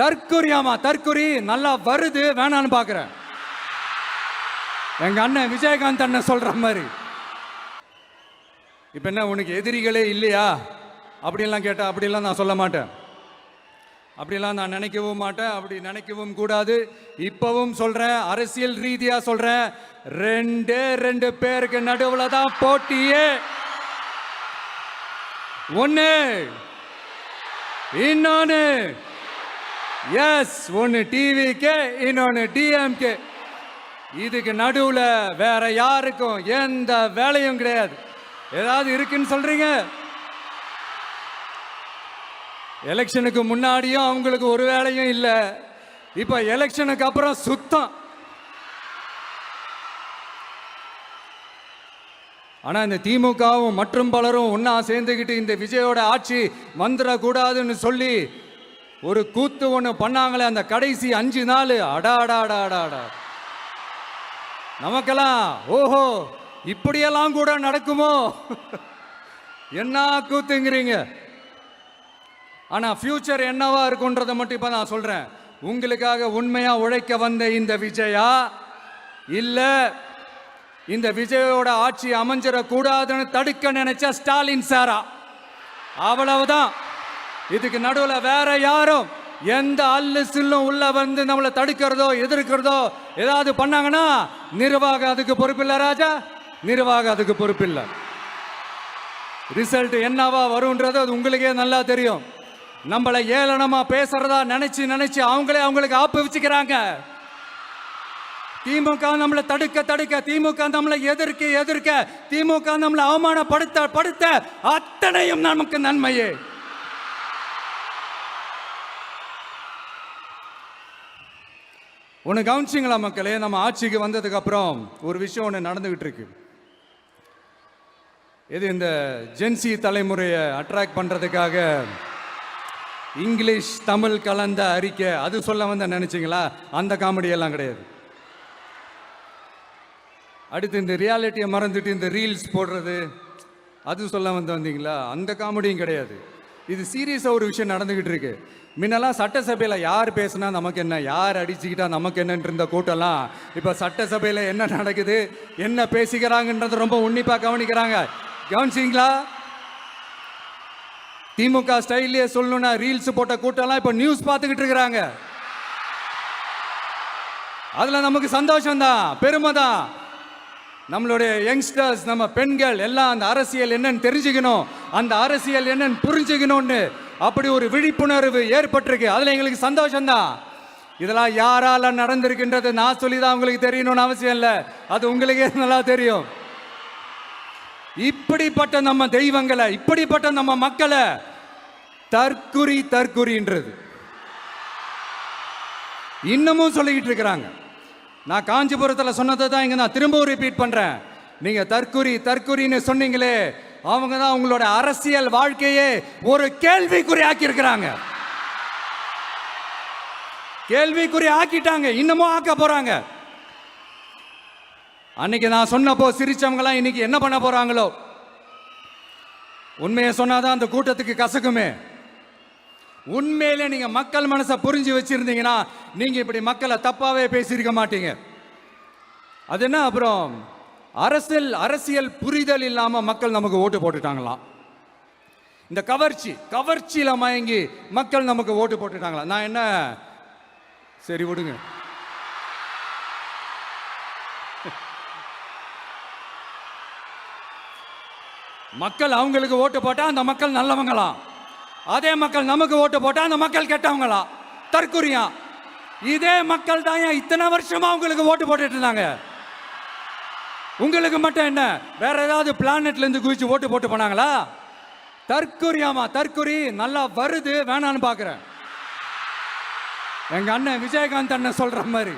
தற்குறியாமா தற்குறி நல்லா வருது வேணான்னு பாக்குறேன். எங்க அண்ணன் விஜயகாந்த் அண்ணன் சொல்ற மாதிரி. இப்ப என்ன உனக்கு எதிரிகளே இல்லையா அப்படிலாம் கேட்டா அப்படிலாம் நான் சொல்ல மாட்டேன். அப்படிலாம் நான் நினைக்கவும் மாட்டேன். அப்படி நினைக்கவும் கூடாது. இப்பவும் சொல்றேன், அரசியல் ரீதியா சொல்றேன், ரெண்டு பேருக்கு நடுவுல தான் போட்டியே. ஒன்னு இன்னொன்னு எஸ், ஒன்னு டிவிகே, இன்னொன்னு டிஎம்கே. இதுக்கு நடுவுல வேற யாருக்கும் எந்த வேலையும் கிடையாது. ஏதாவது இருக்குன்னு சொல்றீங்க? எலெக்ஷனுக்கு முன்னாடியும் அவங்களுக்கு ஒரு வேலையும் இல்லை. இப்ப எலெக்ஷனுக்கு அப்புறம் சுத்தம். ஆனா இந்த திமுகவும் மற்றும் பலரும் ஒன்னா சேர்ந்துக்கிட்டு இந்த விஜயோட ஆட்சி வந்துடக்கூடாதுன்னு சொல்லி ஒரு கூத்து ஒண்ணு பண்ணாங்களே அந்த கடைசி 5 நாள். அடாடாடாடாடா, நமக்கெல்லாம் ஓஹோ இப்படியெல்லாம் கூட நடக்குமோ என்ன கூத்துங்கிறீங்க. ஆனா ஃபியூச்சர் என்னவா இருக்குன்றதை மட்டும் இப்ப நான் சொல்றேன். உங்களுக்காக உண்மையா உழைக்க வந்த இந்த விஜயா, இல்ல இந்த விஜயோட ஆட்சி அமைஞ்சிடக்கூடாதுன்னு தடுக்க நினைச்ச ஸ்டாலின் சாரா, அவ்வளவுதான். இதுக்கு நடுவுல வேற யாரும் எந்த அல்லு சில்லும் உள்ள வந்து நம்மளை தடுக்கிறதோ எதிர்க்கிறதோ ஏதாவது பண்ணாங்கன்னா நிர்வாகம் அதுக்கு பொறுப்பில்லை ராஜா, நிர்வாகம் அதுக்கு பொறுப்பில்லை. ரிசல்ட் என்னவா வரும்ன்றது அது உங்களுக்கே நல்லா தெரியும். நம்மளை ஏளனமா பேசுறதா நினைச்சு அவங்களுக்கு ஆப்பு வச்சுக்கிறாங்க. திமுக நம்மளை தடுக்க, திமுக நம்மளை எதிர்க்க, திமுக நம்மளை அவமானப்படுத்த அத்தனையும் நமக்கு நன்மையே. ஒன்று கவனிச்சிங்களா மக்களே, நம்ம ஆட்சிக்கு வந்ததுக்கு அப்புறம் ஒரு விஷயம் ஒன்று நடந்துகிட்டு இருக்கு. இது இந்த ஜென்சி தலைமுறையை அட்ராக்ட் பண்றதுக்காக இங்கிலீஷ் தமிழ் கலந்த அறிக்கை அது சொல்ல வந்த நினைச்சிங்களா? அந்த காமெடி எல்லாம் கிடையாது. அடுத்து இந்த ரியாலிட்டியை மறந்துட்டு இந்த ரீல்ஸ் போடுறது அது சொல்ல வந்தீங்களா? அந்த காமெடியும் கிடையாது. இது சீரியஸாக ஒரு விஷயம் நடந்துகிட்டு இருக்கு. முன்னெல்லாம் சட்டசபையில் யார் பேசுனா நமக்கு என்ன, யார் அடிச்சுக்கிட்டா நமக்கு என்னன்னு இருந்த கூட்டம்லாம் இப்போ சட்டசபையில் என்ன நடக்குது, என்ன பேசிக்கிறாங்கன்றது ரொம்ப உன்னிப்பாக கவனிக்கிறாங்க. கவனிச்சிங்களா? திமுக ஸ்டைல்லே சொல்லணும்னா ரீல்ஸ் போட்ட கூட்டம்லாம் இப்போ நியூஸ் பார்த்துக்கிட்டு இருக்கிறாங்க. அதில் நமக்கு சந்தோஷம் தான், பெருமை தான். நம்மளுடைய யங்ஸ்டர்ஸ், நம்ம பெண்கள் எல்லாம் அந்த அரசியல் என்னன்னு தெரிஞ்சுக்கணும், அந்த அரசியல் என்னன்னு புரிஞ்சுக்கணும்னு அப்படி ஒரு விழிப்புணர்வு ஏற்பட்டிருக்கு. அதில் எங்களுக்கு சந்தோஷம் தான். இதெல்லாம் யாரால நடந்திருக்கின்றது நான் சொல்லி தான் உங்களுக்கு தெரியணும்னு அவசியம் இல்லை, அது உங்களுக்கே நல்லா தெரியும். இப்படிப்பட்ட நம்ம தெய்வங்களை, இப்படிப்பட்ட நம்ம மக்களை தற்குறின்றது இன்னமும் சொல்லிக்கிட்டு இருக்கிறாங்க. நான் காஞ்சிபுரத்தில் சொன்னதை தான் இங்க நான் திரும்பவும் ரிப்பீட் பண்றேன். நீங்க தற்குறின்னு சொன்னீங்களே, அவங்க தான் உங்களோட அரசியல் வாழ்க்கையே ஒரு கேள்விக்குறி ஆக்கி இருக்கிறாங்க. கேள்விக்குறி ஆக்கிட்டாங்க, இன்னமும் ஆக்க போறாங்க. அன்னைக்கு நான் சொன்னப்போ சிரிச்சவங்களாம் இன்னைக்கு என்ன பண்ண போறாங்களோ. உண்மையை சொன்னாதான் அந்த கூட்டத்துக்கு கசக்குமே. உண்மையிலே நீங்க மக்கள் மனசை புரிஞ்சு வச்சிருந்தீங்கன்னா நீங்க இப்படி மக்களை தப்பாவே பேசியிருக்க மாட்டீங்க. அது என்ன, அப்புறம் அரசியல் புரிதல் இல்லாம மக்கள் நமக்கு ஓட்டு போட்டுட்டாங்களாம். இந்த கவர்ச்சியில மயங்கி மக்கள் நமக்கு ஓட்டு போட்டுட்டாங்களா? நான் என்ன, சரி விடுங்க. மக்கள் அவங்களுக்கு ஓட்டு போட்டா அந்த மக்கள் நல்லவங்களாம், அதே மக்கள் நமக்கு ஓட்டு போட்டா அந்த மக்கள் கெட்டவங்களா, தற்குறியா. இதே மக்கள் தான் இத்தனை வருஷமா உங்களுக்கு ஓட்டு போட்டுட்டு இருந்தாங்க. உங்களுக்கு மட்டும் என்ன வேற ஏதாவது பிளானட்ல இருந்து குதிச்சு ஓட்டு போட்டு போனாங்களா? தற்குறியாமா தற்குறி நல்லா வருது வேணான்னு பாக்குறேன். எங்க அண்ணன் விஜயகாந்த் அண்ணன் சொல்ற மாதிரி.